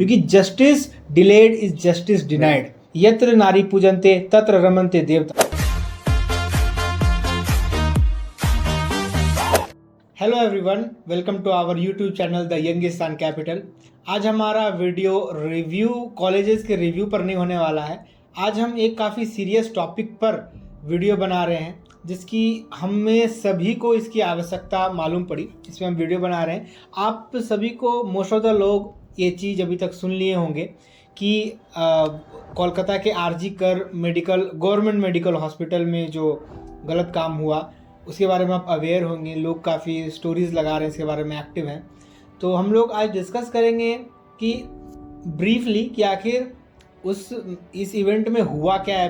क्योंकि justice delayed is justice denied. यत्र नारी पूजन्ते तत्र रमन्ते देवता। Hello everyone, welcome to our YouTube channel the Youngistan capital. आज हमारा वीडियो रिव्यू कॉलेजेस के रिव्यू पर नहीं होने वाला है। आज हम एक काफ़ी सीरियस टॉपिक पर वीडियो बना रहे हैं, जिसकी हमें सभी को इसकी आवश्यकता मालूम पड़ी, इसमें हम वीडियो बना रहे हैं। आप सभी को मोस्ट ऑफ द लोग ये चीज़ अभी तक सुन लिए होंगे कि कोलकाता के आरजी-कर गवर्नमेंट मेडिकल हॉस्पिटल में जो गलत काम हुआ उसके बारे में आप अवेयर होंगे। लोग काफ़ी स्टोरीज़ लगा रहे हैं, इसके बारे में एक्टिव हैं। तो हम लोग आज डिस्कस करेंगे कि ब्रीफली कि आखिर इस इवेंट में हुआ क्या है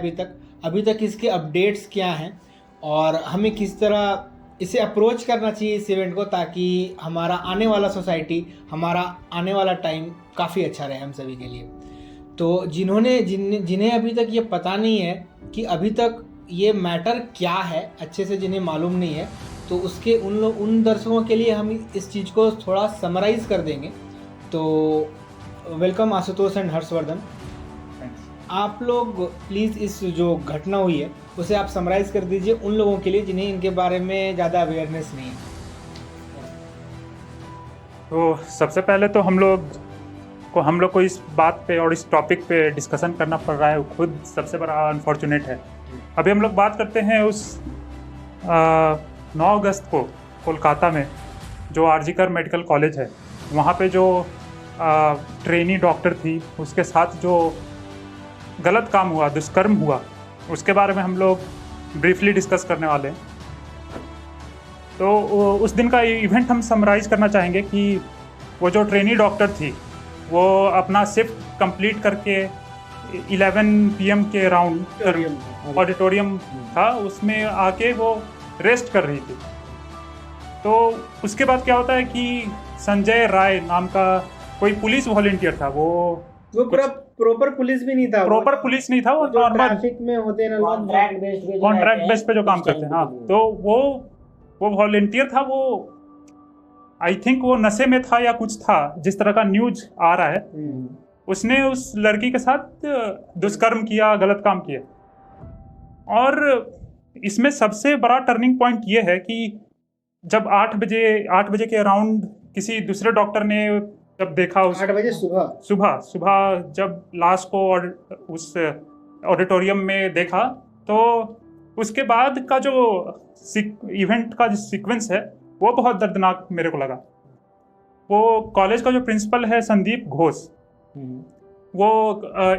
अभी तक इसके अपडेट्स क्या हैं और हमें किस तरह इसे अप्रोच करना चाहिए इस इवेंट को, ताकि हमारा आने वाला सोसाइटी, हमारा आने वाला टाइम काफ़ी अच्छा रहे हम सभी के लिए। तो जिन्हें अभी तक ये पता नहीं है कि अभी तक ये मैटर क्या है, अच्छे से जिन्हें मालूम नहीं है, तो उसके उन दर्शकों के लिए हम इस चीज़ को थोड़ा समराइज़ कर देंगे। तो वेलकम आशुतोष एंड हर्षवर्धन। आप लोग प्लीज़ इस जो घटना हुई है उसे आप समराइज़ कर दीजिए उन लोगों के लिए जिन्हें इनके बारे में ज़्यादा अवेयरनेस नहीं है। तो सबसे पहले तो हम लोग को इस बात पे और इस टॉपिक पे डिस्कशन करना पड़ रहा है, खुद सबसे बड़ा अनफॉर्चुनेट है। अभी हम लोग बात करते हैं उस 9 अगस्त को कोलकाता में जो आरजी-कर मेडिकल कॉलेज है, वहाँ पे जो ट्रेनी डॉक्टर थी उसके साथ जो गलत काम हुआ, दुष्कर्म हुआ, उसके बारे में हम लोग ब्रीफली डिस्कस करने वाले हैं। तो उस दिन का इवेंट हम समराइज़ करना चाहेंगे कि वो जो ट्रेनी डॉक्टर थी वो अपना शिफ्ट कंप्लीट करके 11 PM के अराउंड ऑडिटोरियम था, उसमें आके वो रेस्ट कर रही थी। तो उसके बाद क्या होता है कि संजय राय नाम का कोई पुलिस वॉलंटियर था, वो पूरा प्रॉपर पुलिस भी नहीं था, वो नॉर्मल ट्रैफिक में होते हैं ना, कॉन्ट्रैक्ट बेस पे जो काम करते हैं। हाँ, तो वो वॉलंटियर था, वो आई थिंक वो नशे में था या कुछ था, जिस तरह का न्यूज आ रहा है। उसने उस लड़की के साथ दुष्कर्म किया, गलत काम किया। और इसमें सबसे बड़ा टर्निंग पॉइंट ये है कि जब 8 बजे के अराउंड किसी दूसरे डॉक्टर ने जब देखा 8 बजे सुबह जब लाश को उस ऑडिटोरियम में देखा, तो उसके बाद का जो इवेंट का जो सीक्वेंस है वो बहुत दर्दनाक मेरे को लगा। वो कॉलेज का जो प्रिंसिपल है संदीप घोष, वो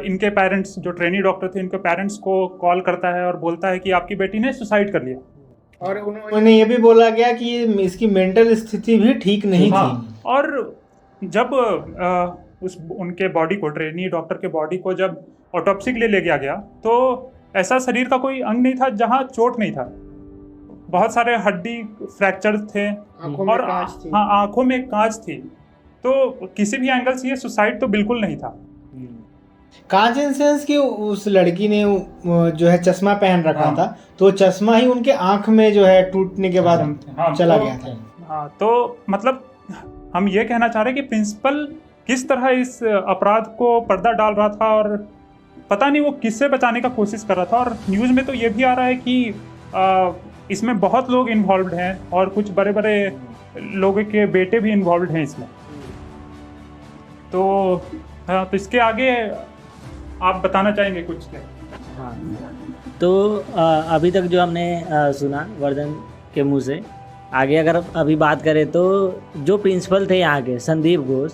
इनके पेरेंट्स, जो ट्रेनी डॉक्टर थे, इनके पेरेंट्स को कॉल करता है और बोलता है कि आपकी बेटी ने सुसाइड कर लिया। और उन्होंने ये भी बोला गया कि इसकी मेंटल स्थिति भी ठीक नहीं थी। और जब उनके बॉडी को, ट्रेनी डॉक्टर के बॉडी को जब ऑटोप्सी के लिए ले गया तो ऐसा शरीर का कोई अंग नहीं था जहां चोट नहीं था। बहुत सारे हड्डी फ्रैक्चर थे और आंखों में कांच थी। तो किसी भी एंगल से ये सुसाइड तो बिल्कुल नहीं था। कांच इन सेंस कि उस लड़की ने जो है चश्मा पहन रखा था, तो चश्मा ही उनके आंख में जो है टूटने के बाद चला गया था। हाँ, तो मतलब हम ये कहना चाह रहे हैं कि प्रिंसिपल किस तरह इस अपराध को पर्दा डाल रहा था और पता नहीं वो किससे बचाने का कोशिश कर रहा था। और न्यूज़ में तो ये भी आ रहा है कि इसमें बहुत लोग इन्वॉल्व हैं और कुछ बड़े बड़े लोगों के बेटे भी इन्वॉल्व हैं इसमें। तो इसके आगे आप बताना चाहेंगे कुछ? हाँ, तो अभी तक जो हमने सुना वर्धन के मुंह से, आगे अगर अभी बात करें तो जो प्रिंसिपल थे यहाँ के संदीप घोष,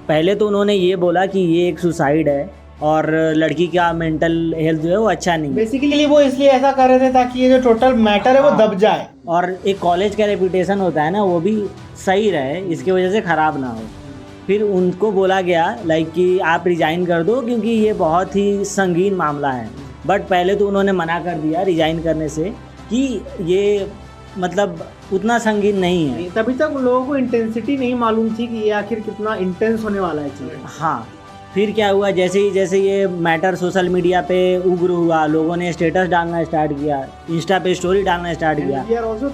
पहले तो उन्होंने ये बोला कि ये एक सुसाइड है और लड़की का मेंटल हेल्थ जो है वो अच्छा नहीं है। बेसिकली वो इसलिए ऐसा कर रहे थे ताकि ये जो टोटल मैटर है वो दब जाए और एक कॉलेज का रेपुटेशन होता है ना, वो भी सही रहे, इसकी वजह से ख़राब ना हो। फिर उनको बोला गया लाइक कि आप रिज़ाइन कर दो क्योंकि ये बहुत ही संगीन मामला है। बट पहले तो उन्होंने मना कर दिया रिज़ाइन करने से कि ये मतलब उतना संगीन नहीं है। तभी तक लोगों को इंटेंसिटी नहीं मालूम थी कि ये आखिर कितना इंटेंस होने वाला है चीज़। हाँ, फिर क्या हुआ, जैसे ये मैटर सोशल मीडिया पे उग्र हुआ, लोगों ने स्टेटस डालना स्टार्ट किया, इंस्टा पे स्टोरी डालना स्टार्ट किया। We are also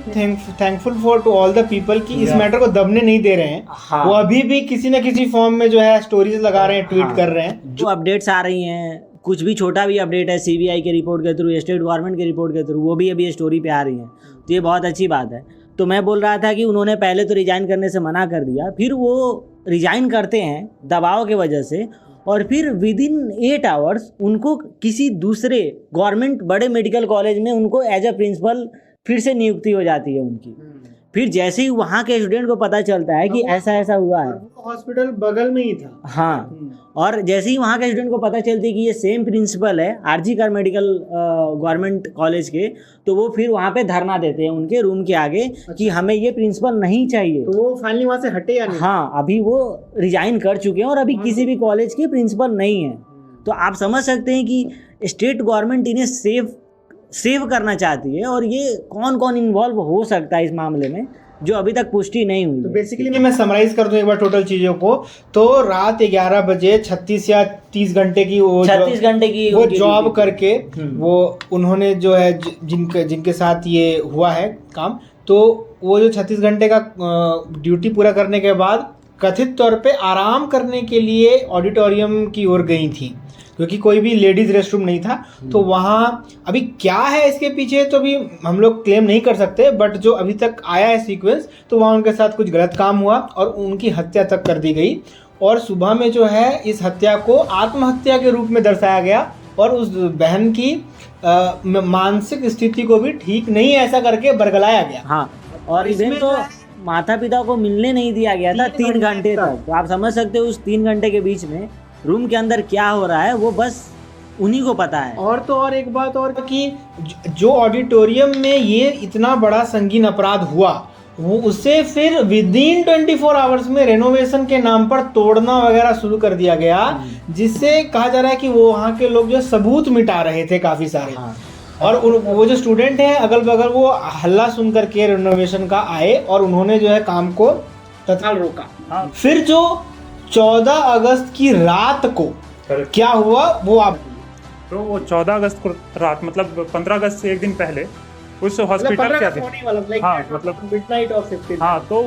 thankful for to all the people कि इस मैटर को दबने नहीं दे रहे हैं। हाँ। वो अभी भी किसी न किसी फॉर्म में जो है स्टोरीज लगा रहे हैं, ट्वीट हाँ। कर रहे हैं। जो अपडेट्स आ रही हैं, कुछ भी छोटा भी अपडेट है सीबीआई के रिपोर्ट के थ्रू, स्टेट गवर्नमेंट के रिपोर्ट के थ्रू, वो भी अभी स्टोरी पे आ रही हैं, तो ये बहुत अच्छी बात है। तो मैं बोल रहा था कि उन्होंने पहले तो रिजाइन करने से मना कर दिया, फिर वो रिजाइन करते हैं दबाव के वजह से, और फिर विद इन 8 आवर्स उनको किसी दूसरे गवर्नमेंट बड़े मेडिकल कॉलेज में उनको एज अ प्रिंसिपल फिर से नियुक्ति हो जाती है उनकी। फिर जैसे ही वहाँ के स्टूडेंट को पता चलता है कि ऐसा ऐसा हुआ है, हॉस्पिटल बगल में ही था। हाँ, और जैसे ही वहाँ के स्टूडेंट को पता चलती है कि ये सेम प्रिंसिपल है आरजी कर मेडिकल गवर्नमेंट कॉलेज के, तो वो फिर वहाँ पे धरना देते हैं उनके रूम के आगे कि हमें ये प्रिंसिपल नहीं चाहिए। तो वो फाइनली वहाँ से हटे या नहीं? हाँ, अभी वो रिजाइन कर चुके हैं और अभी किसी भी कॉलेज के प्रिंसिपल नहीं है। तो आप समझ सकते हैं कि स्टेट गवर्नमेंट इन्हें सेव करना चाहती है, और ये कौन कौन इन्वॉल्व हो सकता है इस मामले में, जो अभी तक पुष्टि नहीं हुई। तो बेसिकली मैं समराइज कर दूं एक बार टोटल चीजों को, तो रात 11 बजे 36 या 30 घंटे की वो 36 घंटे की वो जॉब करके वो उन्होंने जो है जिनके साथ ये हुआ है काम, तो वो जो 36 घंटे का ड्यूटी पूरा करने के बाद कथित तौर पे आराम करने के लिए ऑडिटोरियम की ओर गई थी, क्योंकि कोई भी लेडीज रेस्टरूम नहीं था। तो वहाँ अभी क्या है इसके पीछे तो भी हम लोग क्लेम नहीं कर सकते, बट जो अभी तक आया है सीक्वेंस, तो वहाँ उनके साथ कुछ गलत काम हुआ और उनकी हत्या तक कर दी गई। और सुबह में जो है इस हत्या को आत्महत्या के रूप में दर्शाया गया, और उस बहन की मानसिक स्थिति को भी ठीक नहीं ऐसा करके बरगलाया गया। हाँ, और इवन तो माता पिता को मिलने नहीं दिया गया था 3 घंटे तक। तो आप समझ सकते हो उस 3 घंटे के बीच में रूम के अंदर क्या हो रहा है वो बस उन्हीं को पता है। और तो और एक बात और कि जो ऑडिटोरियम में ये इतना बड़ा संगीन अपराध हुआ, वो उसे फिर विद इन 24 आवर्स में रेनोवेशन के नाम पर तोड़ना वगैरह शुरू कर दिया गया, जिससे कहा जा रहा है कि वो वहाँ के लोग जो सबूत मिटा रहे थे काफी सारे। हाँ। और वो जो स्टूडेंट हैं अगल बगल, वो हल्ला सुन करके रेनोवेशन का आए और उन्होंने जो है काम को तत्काल रोका। हाँ। फिर जो 14 अगस्त की रात को क्या हुआ वो आप, तो वो 14 अगस्त को रात, मतलब 15 अगस्त से एक दिन पहले उस हॉस्पिटल के आगे, हाँ मतलब मिडनाइट ऑफ 15। हाँ, तो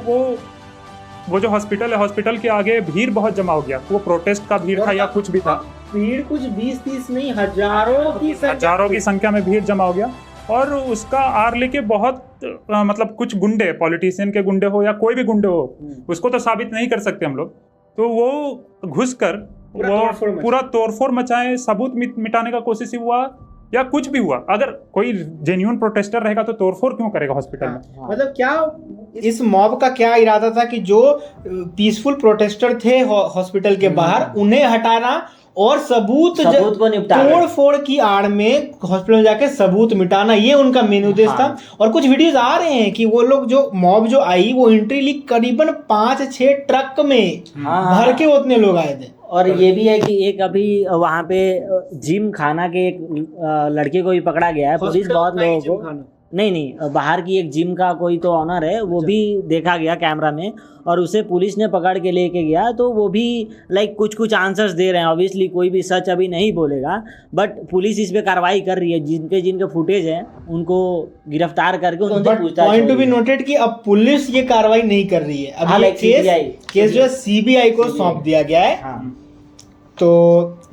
वो जो हॉस्पिटल है, हॉस्पिटल के आगे भीड़ बहुत जमा हो गया। वो प्रोटेस्ट का भीड़ था या कुछ भी था, भीड़ कुछ 20-30 नहीं, हजारों की संख्या में भीड़ जमा हो गया। और उसका आर लेके बहुत मतलब कुछ गुंडे, पॉलिटिशियन के गुंडे हो या कोई भी गुंडे हो, उसको तो साबित नहीं कर सकते हम लोग, तो वो घुसकर वो पूरा तोड़फोड़ मचाए, सबूत मिटाने का कोशिश ही हुआ या कुछ भी हुआ। अगर कोई जेन्युइन प्रोटेस्टर रहेगा तो तोड़फोड़ क्यों करेगा हॉस्पिटल में? मतलब क्या इस मॉब का क्या इरादा था कि जो पीसफुल प्रोटेस्टर थे हॉस्पिटल के बाहर, उन्हें हटाना और सबूत को निपटाना, तोड़ फोड़ की आड़ में हॉस्पिटल में जाके सबूत मिटाना, ये उनका मेन उद्देश्य था। और कुछ वीडियोस आ रहे हैं कि वो लोग जो मॉब जो आई, वो एंट्री ली करीबन 5-6 ट्रक में भर के उतने लोग आए थे। और ये भी है कि एक अभी वहाँ पे जिम खाना के एक लड़के को भी पकड़ा गया है। पुलिस बहुत लोगों को, नहीं बाहर की एक जिम का कोई तो ऑनर है, वो भी देखा गया कैमरा में, और उसे पुलिस ने पकड़ के लेके गया। तो वो भी लाइक कुछ आंसर्स दे रहे हैं। ऑब्वियसली कोई भी सच अभी नहीं बोलेगा, बट पुलिस इस पे कार्रवाई कर रही है। जिनके फुटेज है उनको गिरफ्तार करके उनसे पूछताछ। पॉइंट टू बी नोटेड कि अब पुलिस ये कार्रवाई नहीं कर रही है। अब ये केस जो है सीबीआई को सौंप दिया गया है। तो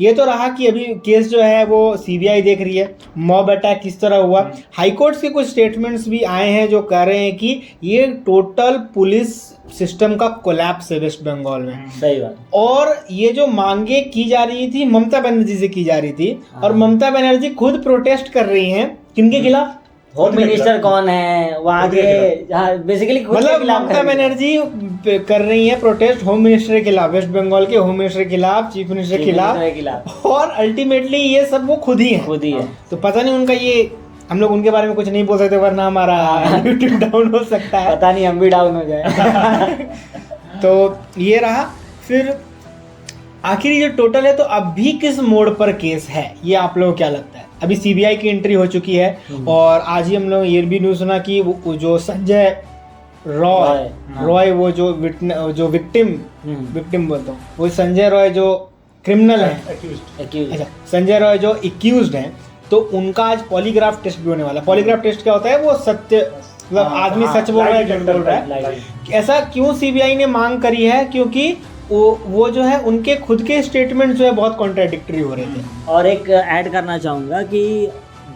ये तो रहा कि अभी केस जो है वो सीबीआई देख रही है। मॉब अटैक किस तरह हुआ, हाईकोर्ट के कुछ स्टेटमेंट्स भी आए हैं जो कह रहे हैं कि ये टोटल पुलिस सिस्टम का कोलैप्स है वेस्ट बंगाल में। सही बात। और ये जो मांगे की जा रही थी ममता बनर्जी से की जा रही थी, और ममता बनर्जी खुद प्रोटेस्ट कर रही हैं किनके खिलाफ? होम मिनिस्टर कौन है वहाँ के, बेसिकली मतलब ममता बनर्जी कर रही है प्रोटेस्ट होम मिनिस्टर के खिलाफ, वेस्ट बंगाल के होम मिनिस्टर के खिलाफ, चीफ मिनिस्टर के खिलाफ, और अल्टीमेटली ये सब वो खुद ही है। तो पता नहीं उनका ये, हम लोग उनके बारे में कुछ नहीं बोल सकते वरना हमारा यूट्यूब डाउन हो सकता है, पता नहीं हम भी डाउन हो जाए। तो ये रहा। फिर आखिर ये जो टोटल है, तो अभी किस मोड़ पर केस है, ये आप लोगों को क्या लगता है? अभी सीबीआई की एंट्री हो चुकी है, और आज ही हम लोग ये भी न्यूज़ सुना कि वो जो संजय रॉय वो जो विक्टिम बोलता हूँ, वो संजय रॉय जो क्रिमिनल है, एक्यूज। अच्छा संजय रॉय जो एक्यूज्ड हैं, तो उनका आज पॉलीग्राफ टेस्ट भी होने वाला है। पॉलीग्राफ टेस्ट क्या होता है? वो सत्य, मतलब आदमी सच बोल रहा है झूठ बोल रहा है। ऐसा क्यों सीबीआई ने मांग करी है? क्योंकि वो जो है उनके खुद के स्टेटमेंट जो है बहुत कॉन्ट्राडिक्टरी हो रहे थे। और एक ऐड करना चाहूँगा कि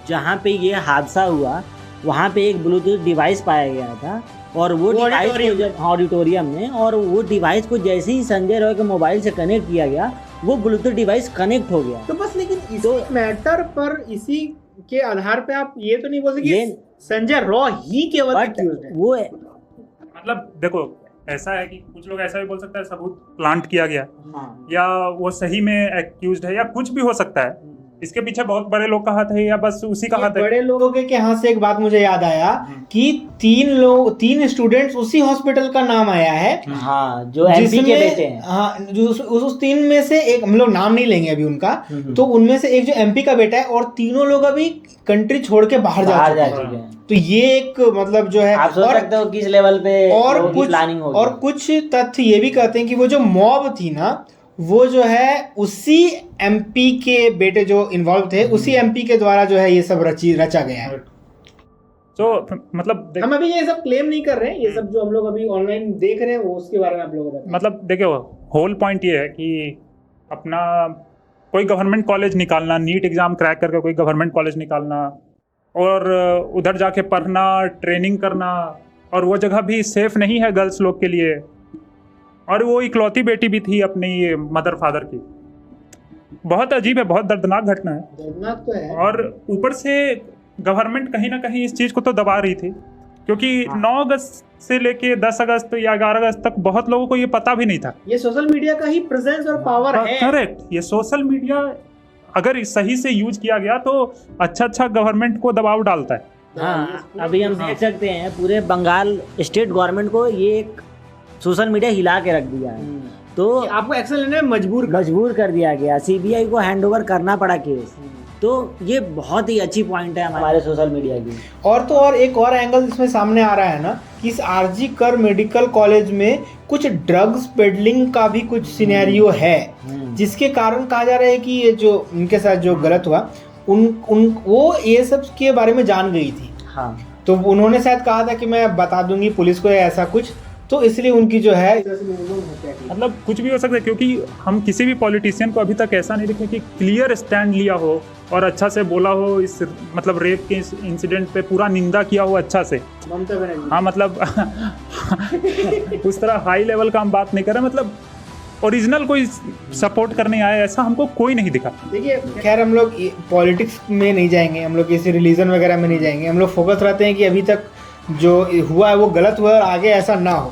जहाँ पे ये हादसा हुआ वहाँ पे एक ब्लूटूथ डिवाइस पाया गया था, और वो डिवाइस को जब ऑडिटोरियम में, और वो डिवाइस को जैसे ही संजय रॉय के मोबाइल से कनेक्ट किया गया वो ब्लूटूथ डिवाइस कनेक्ट हो गया। तो बस लेकिन इस मैटर पर इसी के आधार पे आप ये तो नहीं बोल सकते संजय रॉय ही केवल एक्यूज्ड है। वो मतलब देखो ऐसा है कि कुछ लोग ऐसा भी बोल सकता है सबूत प्लांट किया गया, हाँ। या वो सही में एक्यूज्ड है, या कुछ भी हो सकता है। इसके पीछे बहुत बड़े लोग का हाथ है, या बस उसी का हाथ है? बड़े लोगों के हाथ से एक बात मुझे याद आया कि 3 स्टूडेंट्स उसी हॉस्पिटल का नाम आया है, हाँ, जो एमपी के बेटे हैं। हाँ, जो उस 3 में से एक, हम लोग नाम नहीं लेंगे अभी उनका, तो उनमें से एक जो एमपी का बेटा है, और तीनों लोग अभी कंट्री छोड़ के बाहर जा चुके हैं। तो ये एक मतलब जो है, आप सोच सकते हो किस लेवल पे और कुछ प्लानिंग होगी। और कुछ तथ्य ये भी कहते हैं कि वो जो मॉब थी ना, वो जो है उसी एमपी के बेटे जो इन्वॉल्व थे, उसी एमपी के द्वारा जो है ये सब रचा गया है। तो मतलब हम अभी ये सब क्लेम नहीं कर रहे हैं, ये सब जो हम लोग अभी ऑनलाइन देख रहे हैं वो उसके बारे में आप लोगों को मतलब देखो होल पॉइंट ये है कि अपना कोई गवर्नमेंट कॉलेज निकालना, नीट एग्जाम क्रैक करके कोई गवर्नमेंट कॉलेज निकालना, और उधर जाके पढ़ना, ट्रेनिंग करना, और वो जगह भी सेफ नहीं है गर्ल्स लोग के लिए, और वो इकलौती बेटी भी थी अपनी मदर फादर की। बहुत अजीब है, बहुत दर्दनाक घटना है। दर्दनाक तो है। और ऊपर से गवर्नमेंट कहीं ना कहीं इस चीज़ को तो दबा रही थी, क्योंकि 9 अगस्त से लेके 10 अगस्त या 11 अगस्त तक बहुत लोगों को ये पता भी नहीं था। ये सोशल मीडिया का ही प्रेजेंस और पावर है। करेक्ट, ये सोशल मीडिया अगर सही से यूज किया गया तो अच्छा गवर्नमेंट को दबाव डालता है। हाँ, अभी हम देख सकते हैं पूरे बंगाल स्टेट गवर्नमेंट को ये एक सोशल मीडिया हिला के रख दिया है, तो आपको एक्शन लेने में मजबूर कर दिया गया। सीबीआई को हैंडओवर करना पड़ा केस। तो ये बहुत ही अच्छी पॉइंट है हमारे सोशल मीडिया की। और तो और एक और एंगल इसमें सामने आ रहा है ना कि इस आरजी कर मेडिकल कॉलेज में कुछ ड्रग्स पेडलिंग का भी कुछ सिनेरियो है, जिसके कारण कहा जा रहा है कि ये जो उनके साथ जो गलत हुआ वो ये सब के बारे में जान गई थी। हाँ, तो उन्होंने शायद कहा था कि मैं बता दूंगी पुलिस को या ऐसा कुछ, तो इसलिए उनकी जो है मतलब कुछ भी हो सकता है, क्योंकि हम किसी भी पॉलिटिशियन को अभी तक ऐसा नहीं देखे कि क्लियर स्टैंड लिया हो और अच्छा से बोला हो, इस मतलब रेप के इस इंसिडेंट पे पूरा निंदा किया हो अच्छा से। हाँ, मतलब उस तरह हाई लेवल का हम बात नहीं कर रहे, मतलब ओरिजिनल कोई सपोर्ट करने आए ऐसा हमको कोई नहीं दिखा। देखिए खैर हम लोग पॉलिटिक्स में नहीं जाएंगे, हम लोग किसी रिलीजन वगैरह में नहीं जाएंगे, हम लोग फोकस रहते हैं कि अभी तक जो हुआ है वो गलत हुआ है और आगे ऐसा ना हो।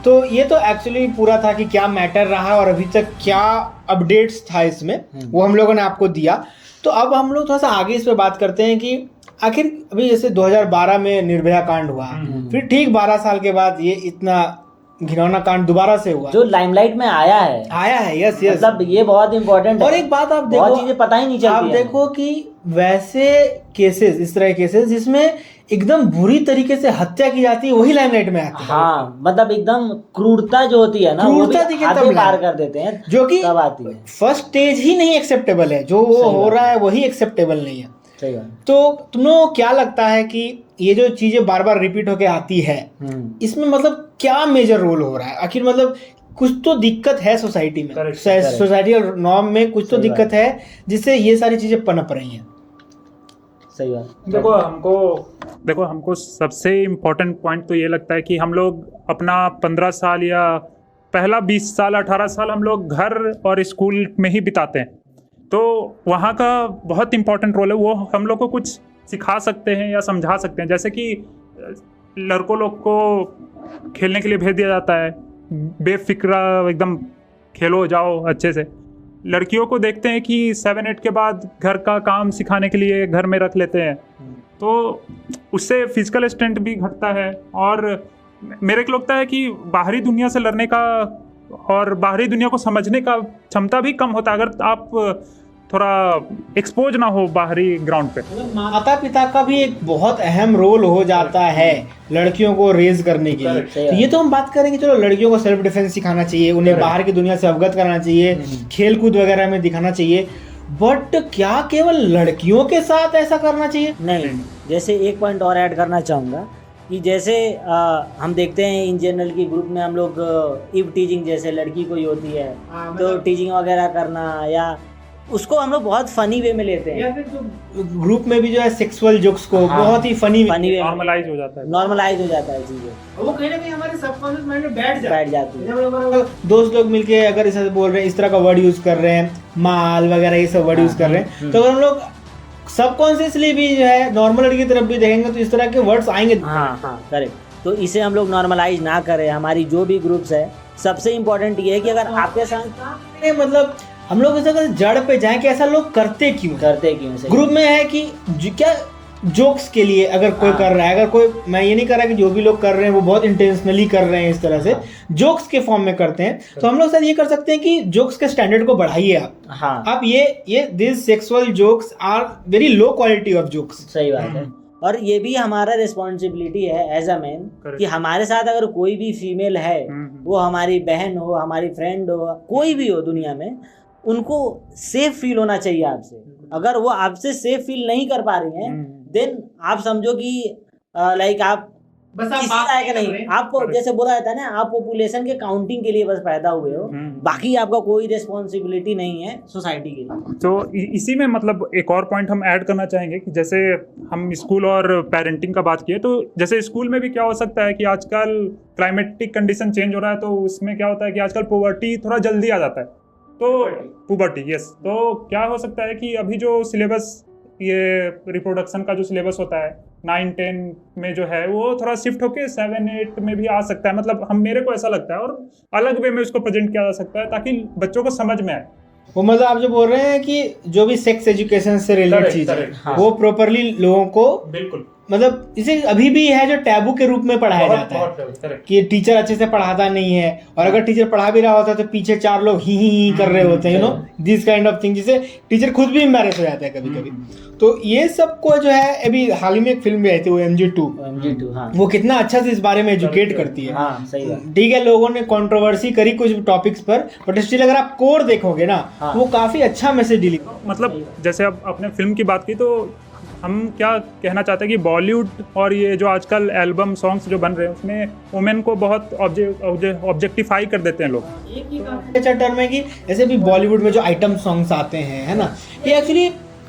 तो ये तो एक्चुअली पूरा था कि क्या मैटर रहा और अभी तक क्या अपडेट्स था इसमें, वो हम लोगों ने आपको दिया। तो अब हम लोग थोड़ा सा आगे इस पे बात करते हैं कि आखिर अभी जैसे 2012 में निर्भया कांड हुआ, फिर ठीक 12 साल के बाद ये इतना घिनौना कांड दोबारा से हुआ, जो लाइमलाइट में आया है। यस मतलब ये बहुत इंपॉर्टेंट है। और एक बात आप देखो, बहुत चीजें पता ही नहीं चलती। आप देखो कि वैसे केसेस, इस तरह के केसेस जिसमें एकदम बुरी तरीके से हत्या की जाती है, वही लाइमलाइट में आती है। हाँ, मतलब एकदम क्रूरता जो होती है ना, वो भी आगे पार कर देते हैं, जो कि तब आती है। फर्स्ट स्टेज ही नहीं एक्सेप्टेबल है, जो वो हो रहा है वही एक्सेप्टेबल नहीं है। सही बात। तो तुम लोगों को क्या लगता है कि ये जो चीजें बार बार रिपीट होके आती है, इसमें मतलब क्या मेजर रोल हो रहा है? आखिर मतलब कुछ तो दिक्कत है सोसाइटी में, सोसाइटल नॉर्म में कुछ तो दिक्कत है जिससे ये सारी चीजें पनप रही हैं। सही बात। देखो हमको सबसे इम्पोर्टेंट पॉइंट तो ये लगता है कि हम लोग अपना 15 साल या पहला 20 साल 18 साल हम लोग घर और स्कूल में ही बिताते हैं, तो वहाँ का बहुत इम्पोर्टेंट रोल है। वो हम लोग को कुछ सिखा सकते हैं या समझा सकते हैं। जैसे कि लड़कों लोग को खेलने के लिए भेज दिया जाता है, बेफिक्रा एकदम खेलो जाओ अच्छे से। लड़कियों को देखते हैं कि 7-8 के बाद घर का काम सिखाने के लिए घर में रख लेते हैं, तो उससे फिजिकल स्ट्रेंथ भी घटता है। और मेरे को लगता है कि बाहरी दुनिया से लड़ने का और बाहरी दुनिया को समझने का क्षमता भी कम होता है। अगर आप थोड़ा एक्सपोज ना हो बाहरी ग्राउंड पे। मतलब माता पिता का भी एक बहुत अहम रोल हो जाता है लड़कियों को रेज करने के लिए। तो ये तो हम बात करेंगे, चलो लड़कियों को सेल्फ डिफेंस सिखाना चाहिए, उन्हें बाहर की दुनिया से अवगत कराना चाहिए, खेल कूद वगैरह में दिखाना चाहिए, बट क्या केवल लड़कियों के साथ ऐसा करना चाहिए? नहीं, जैसे एक पॉइंट और ऐड करना चाहूँगा कि जैसे हम देखते हैं इन जनरल की ग्रुप में हम लोग इव टीजिंग जैसे लड़की कोई होती है तो टीजिंग वगैरह करना, या उसको हम लोग बहुत फनी वे में लेते हैं, या फिर जो ग्रुप में भी जो है सेक्सुअल जोक्स को बहुत ही फनी वे नॉर्मलाइज हो जाता है, नॉर्मलाइज हो जाता है चीज़ें, वो कहीं ना कहीं हमारे सबकॉन्शियस माइंड में बैठ जाती है। है। दोस्त लोग मिलके अगर इसे बोल रहे हैं, इस तरह का वर्ड यूज कर रहे हैं, माल वगैरह ये सब वर्ड यूज कर रहे हैं, तो अगर हम लोग सबकॉन्शियसली भी जो है नॉर्मल लड़की की तरफ भी देखेंगे तो इस तरह के वर्ड्स आएंगे। हाँ करेक्ट। तो इसे हम लोग नॉर्मलाइज ना करें। हमारी जो भी ग्रुप्स है, सबसे इम्पोर्टेंट ये है कि अगर आपके साथ मतलब हम लोग इसे अगर जड़ पे जाएं कि ऐसा लोग करते क्यों ग्रुप में है कि क्या जोक्स के लिए अगर कोई कर रहा है, अगर कोई, मैं ये नहीं कर रहा कि जो भी लोग कर रहे हैं वो बहुत इंटेंशनली कर रहे हैं, इस तरह से जोक्स के फॉर्म में करते हैं, तो हम लोग शायद ये कर सकते हैं कि जोक्स के स्टैंडर्ड को बढ़ाइए आप। हाँ, आप ये this sexual jokes are very low quality of jokes. सही बात है। और ये भी हमारा रिस्पॉन्सिबिलिटी है एज अ मैन कि हमारे साथ अगर कोई भी फीमेल है, वो हमारी बहन हो, हमारी फ्रेंड हो, कोई भी हो दुनिया में, उनको सेफ फील होना चाहिए आपसे। अगर वो आपसे सेफ फील नहीं कर पा रही हैं, देन आप समझो कि लाइक आप बस किसी लायक नहीं, आप जैसे बोला जाता है ना, आप पॉपुलेशन के काउंटिंग के लिए बस पैदा हुए हो, बाकी आपका कोई रिस्पॉन्सिबिलिटी नहीं है सोसाइटी के लिए। तो इसी में मतलब एक और पॉइंट हम ऐड करना चाहेंगे कि जैसे हम स्कूल और पेरेंटिंग का बात किए, तो जैसे स्कूल में भी क्या हो सकता है कि आजकल क्लाइमेटिक कंडीशन चेंज हो रहा है, तो उसमें क्या होता है कि आजकल पुबर्टी थोड़ा जल्दी आ जाता है, तो पुबर्टी यस, तो क्या हो सकता है कि अभी जो सिलेबस, ये रिप्रोडक्शन का जो सिलेबस होता है 9-10 में जो है, वो थोड़ा शिफ्ट होके 7-8 में भी आ सकता है। मतलब मेरे को ऐसा लगता है, और अलग वे में उसको प्रेजेंट किया जा सकता है ताकि बच्चों को समझ में आए। वो मतलब आप जो बोल रहे हैं कि जो भी सेक्स एजुकेशन से रिलेटेड चीज है, वो प्रॉपरली लोगों को, बिल्कुल, मतलब इसे अभी भी है जो टैबू के रूप में पढ़ाया जाता है कि टीचर अच्छे से पढ़ाता नहीं है, और अगर टीचर पढ़ा भी रहा होता है तो पीछे 4 लोग ही कर रहे होते हैं, you know this kind of thing, जिससे टीचर खुद भी एम्बैरेस हो जाता है कभी कभी। तो ये सब को जो है, अभी हाल ही में एक फिल्म भी आई थी वो MG2, हाँ। वो कितना अच्छा से इस बारे में एजुकेट करती है। हाँ, सही बात। ठीक है, लोगों ने कंट्रोवर्सी करी कुछ टॉपिक्स पर, बट स्टिल अगर आप कोर देखोगे ना, वो काफी अच्छा मैसेज डिलीवर। मतलब जैसे अब आपने फिल्म की बात की, तो हम क्या कहना चाहते हैं कि बॉलीवुड और ये जो आजकल एल्बम सॉन्ग्स जो बन रहे हैं, उसमें वुमेन को बहुत ऑब्जेक्टिफाई कर देते हैं लोग। अच्छा टर्म है कि जैसे भी बॉलीवुड में जो आइटम सॉन्ग्स आते हैं, है ना, ये एक्चुअली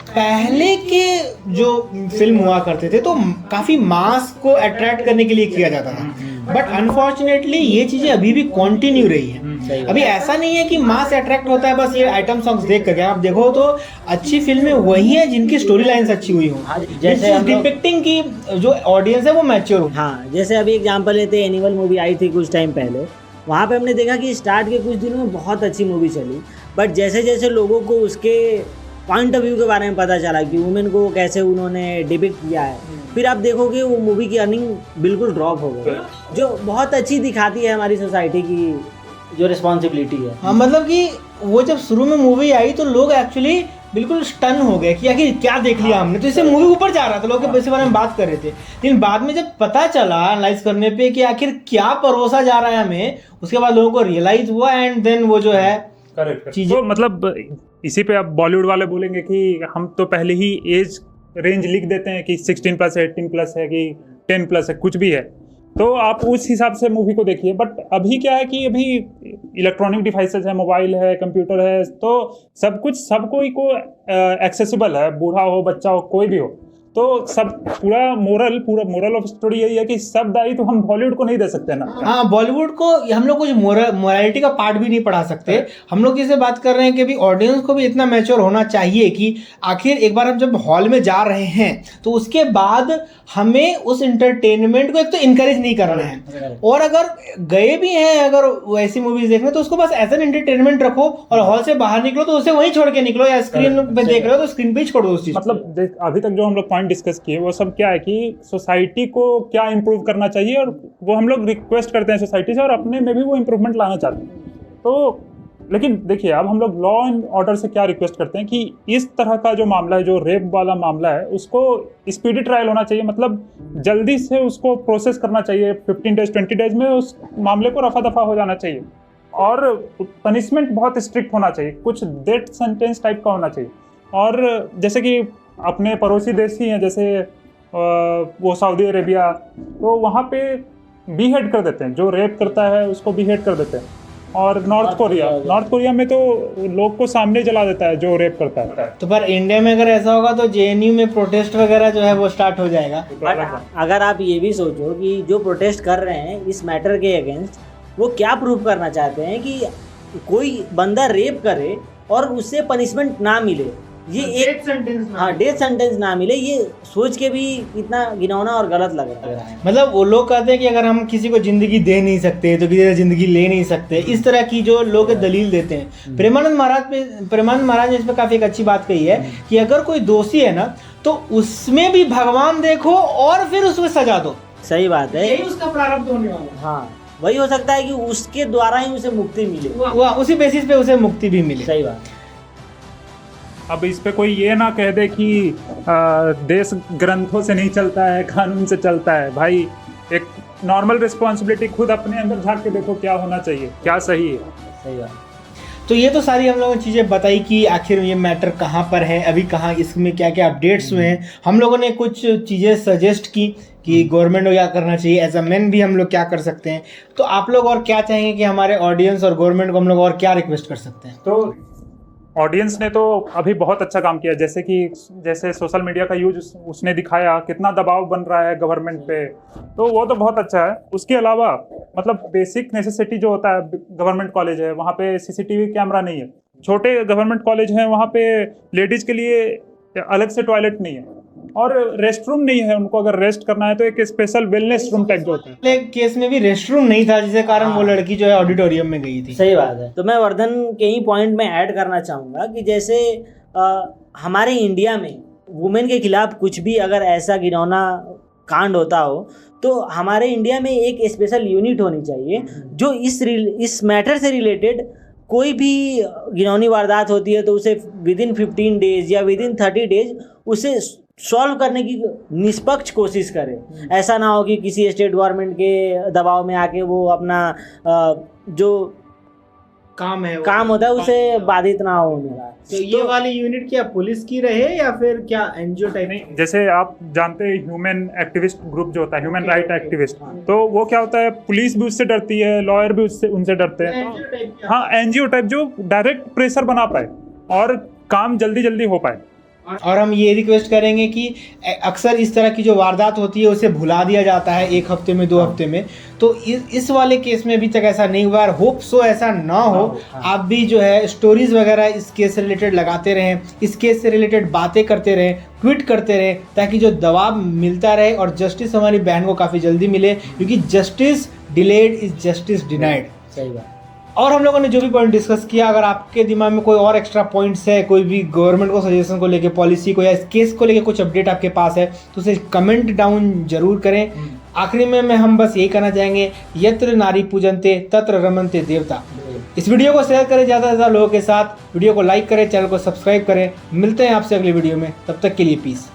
पहले के जो फिल्म हुआ करते थे तो काफी मास को अट्रैक्ट करने के लिए किया जाता था, बट अनफॉर्चुनेटली ये चीजें अभी भी कंटिन्यू रही है। अभी ऐसा नहीं है कि मास अट्रैक्ट होता है बस ये आइटम सॉन्ग्स देख करके। आप देखो तो अच्छी फिल्में वही है जिनकी स्टोरी लाइन्स अच्छी हुई हो, जैसे डिपिक्टिंग की जो ऑडियंस है वो मैच्योर हो। हाँ, जैसे अभी एग्जांपल लेते हैं, एनिमल मूवी आई थी कुछ टाइम पहले, वहाँ पे हमने देखा कि स्टार्ट के कुछ दिनों में बहुत अच्छी मूवी चली, बट जैसे जैसे लोगों को उसके पॉइंट ऑफ व्यू के बारे में पता चला कि वुमेन को कैसे उन्होंने डिपिक्ट किया है, फिर आप देखोगे वो मूवी की अर्निंग बिल्कुल ड्रॉप हो गई, जो बहुत अच्छी दिखाती है हमारी सोसाइटी की जो रिस्पॉन्सिबिलिटी है। हाँ, मतलब कि वो जब शुरू में मूवी आई तो लोग एक्चुअली बिल्कुल स्टन हो गए कि आखिर क्या देख लिया हमने, तो इससे मूवी ऊपर जा रहा था, लोग इसके बारे में बात कर रहे थे, लेकिन बाद में जब पता चला एनालाइज करने पे कि आखिर क्या परोसा जा रहा है हमें, उसके बाद लोगों को रियलाइज हुआ, एंड देन वो जो है चीजें। तो मतलब इसी पे अब बॉलीवुड वाले बोलेंगे कि हम तो पहले ही एज रेंज लिख देते हैं कि 16+ है, 18+ है, कि 10+ है, कुछ भी है, तो आप उस हिसाब से मूवी को देखिए। बट अभी क्या है कि अभी इलेक्ट्रॉनिक डिवाइसेस है, मोबाइल है, कंप्यूटर है, तो सब कुछ सबको ही को एक्सेसिबल है, बूढ़ा हो, बच्चा हो, कोई भी हो, तो सब पूरा मोरल ऑफ स्टोरी यही है कि सब दाई तो हम बॉलीवुड को नहीं दे सकते ना। हाँ, बॉलीवुड को हम लोग कुछ मोरालिटी का पार्ट भी नहीं पढ़ा सकते। हम लोग इसे बात कर रहे हैं कि भी ऑडियंस को भी इतना मैच्योर होना चाहिए कि आखिर एक बार हम जब हॉल में जा रहे हैं तो उसके बाद हमें उस इंटरटेनमेंट को एक तो इनकरेज नहीं करना है, और अगर गए भी हैं अगर वैसी मूवीज देखने तो उसको बस एज एन एंटरटेनमेंट रखो, और हॉल से बाहर निकलो तो उसे वहीं छोड़ के निकलो, या स्क्रीन पे देख रहे हो तो स्क्रीन पे ही छोड़ो उस चीज। मतलब अभी तक जो हम लोग पॉइंट डिस्कस किए वो सब क्या है कि सोसाइटी को क्या इंप्रूव करना चाहिए, और वो हम लोग रिक्वेस्ट करते हैं सोसाइटी से, और अपने में भी वो इम्प्रूवमेंट लाना चाहते हैं। तो लेकिन देखिए अब हम लोग लॉ एंड ऑर्डर से क्या रिक्वेस्ट करते हैं कि इस तरह का जो मामला है, जो रेप वाला मामला है, उसको स्पीडी ट्रायल होना चाहिए, मतलब जल्दी से उसको प्रोसेस करना चाहिए। 15 डेज 20 डेज में उस मामले को रफा दफा हो जाना चाहिए और पनिशमेंट बहुत स्ट्रिक्ट होना चाहिए, कुछ डेथ सेंटेंस टाइप का होना चाहिए। और जैसे कि अपने पड़ोसी देश ही हैं, जैसे वो सऊदी अरेबिया, तो वहाँ पे बीहेड कर देते हैं, जो रेप करता है उसको बीहेड कर देते हैं। और नॉर्थ कोरिया में तो लोग को सामने जला देता है जो रेप करता है। तो पर इंडिया में अगर ऐसा होगा तो जेएनयू में प्रोटेस्ट वगैरह जो है वो स्टार्ट हो जाएगा। बट अगर आप ये भी सोचो कि जो प्रोटेस्ट कर रहे हैं इस मैटर के अगेंस्ट, वो क्या प्रूव करना चाहते हैं कि कोई बंदा रेप करे और उससे पनिशमेंट ना मिले, ये एक डेथ सेंटेंस ना मिले, ये सोच के भी इतना घिनौना और गलत लग रहा है। मतलब वो लोग कहते हैं कि अगर हम किसी को जिंदगी दे नहीं सकते तो किसी से जिंदगी ले नहीं सकते, इस तरह की जो लोग दलील देते हैं। प्रेमानंद महाराज ने इस पर काफी एक अच्छी बात कही है कि अगर कोई दोषी है ना तो उसमें भी भगवान देखो और फिर उसमें सजा दो। सही बात है, यही उसका प्रारब्ध होने वाला है। हाँ, वही हो सकता है कि उसके द्वारा ही उसे मुक्ति मिले, उसी बेसिस पे उसे मुक्ति भी मिले। सही बात। अब इस पे कोई ये ना कह दे कि देश ग्रंथों से नहीं चलता है, कानून से चलता है। भाई एक नॉर्मल रिस्पॉन्सिबिलिटी खुद अपने अंदर झांक के देखो क्या होना चाहिए, क्या सही है। सही बात। तो ये तो सारी हम लोगों ने चीज़ें बताई कि आखिर ये मैटर कहाँ पर है, अभी कहाँ इसमें क्या क्या अपडेट्स हुए हैं। हम लोगों ने कुछ चीज़ें सजेस्ट की कि गवर्नमेंट को क्या करना चाहिए, एज अ मैन भी हम लोग क्या कर सकते हैं। तो आप लोग और क्या चाहेंगे कि हमारे ऑडियंस और गवर्नमेंट को हम लोग और क्या रिक्वेस्ट कर सकते हैं? तो ऑडियंस ने तो अभी बहुत अच्छा काम किया, जैसे सोशल मीडिया का यूज उसने दिखाया, कितना दबाव बन रहा है गवर्नमेंट पे, तो वो तो बहुत अच्छा है। उसके अलावा मतलब बेसिक नेसेसिटी जो होता है, गवर्नमेंट कॉलेज है वहाँ पे सीसीटीवी कैमरा नहीं है, छोटे गवर्नमेंट कॉलेज हैं वहाँ पे लेडीज के लिए अलग से टॉयलेट नहीं है और रेस्ट रूम नहीं है। उनको अगर रेस्ट करना है तो एक स्पेशल वेलनेस रूम टाइप जो होता है। पहले केस में भी रेस्ट रूम नहीं था, जिसके कारण वो लड़की जो है ऑडिटोरियम में गई थी। सही बात है। तो मैं वर्धन के ही पॉइंट में ऐड करना चाहूँगा कि जैसे हमारे इंडिया में वुमेन के खिलाफ कुछ भी अगर ऐसा घिनौना कांड होता हो तो हमारे इंडिया में एक स्पेशल यूनिट होनी चाहिए जो इस मैटर से रिलेटेड कोई भी घिनौनी वारदात होती है तो उसे विदिन 15 डेज या विदिन 30 डेज उसे सॉल्व करने की निष्पक्ष कोशिश करे। ऐसा ना हो कि किसी स्टेट गवर्नमेंट के दबाव में आके वो अपना जो काम होता है उसे बाधित ना हो मेरा। तो ये वाली यूनिट क्या पुलिस की रहे या फिर क्या एनजीओ टाइप? नहीं, जैसे आप जानते हैं ह्यूमन एक्टिविस्ट ग्रुप जो होता है, ह्यूमन राइट एक्टिविस्ट, तो वो क्या होता है, पुलिस भी उससे डरती है, लॉयर भी उनसे डरते हैं। हाँ, एनजीओ टाइप जो डायरेक्ट प्रेशर बना पाए और काम जल्दी हो पाए। और हम ये रिक्वेस्ट करेंगे कि अक्सर इस तरह की जो वारदात होती है उसे भुला दिया जाता है 1 हफ्ते में 2 हफ्ते में, तो इस वाले केस में अभी तक ऐसा नहीं हुआ है। होप सो ऐसा ना हो। आप भी जो है स्टोरीज वगैरह इस केस से रिलेटेड लगाते रहें, इस केस से रिलेटेड बातें करते रहें, ट्वीट करते रहें, ताकि जो दबाव मिलता रहे और जस्टिस हमारी बहन को काफ़ी जल्दी मिले, क्योंकि justice delayed is justice denied. सही बात। और हम लोगों ने जो भी पॉइंट डिस्कस किया, अगर आपके दिमाग में कोई और एक्स्ट्रा पॉइंट्स है, कोई भी गवर्नमेंट को सजेशन को लेके, पॉलिसी को या इस केस को लेके कुछ अपडेट आपके पास है तो उसे कमेंट डाउन जरूर करें। आखिरी में हम बस यही कहना चाहेंगे, यत्र नारी पूजन्ते तत्र रमन्ते देवता। इस वीडियो को शेयर करें ज़्यादा से ज़्यादा लोगों के साथ, वीडियो को लाइक करें, चैनल को सब्सक्राइब करें। मिलते हैं आपसे अगली वीडियो में, तब तक के लिए पीस।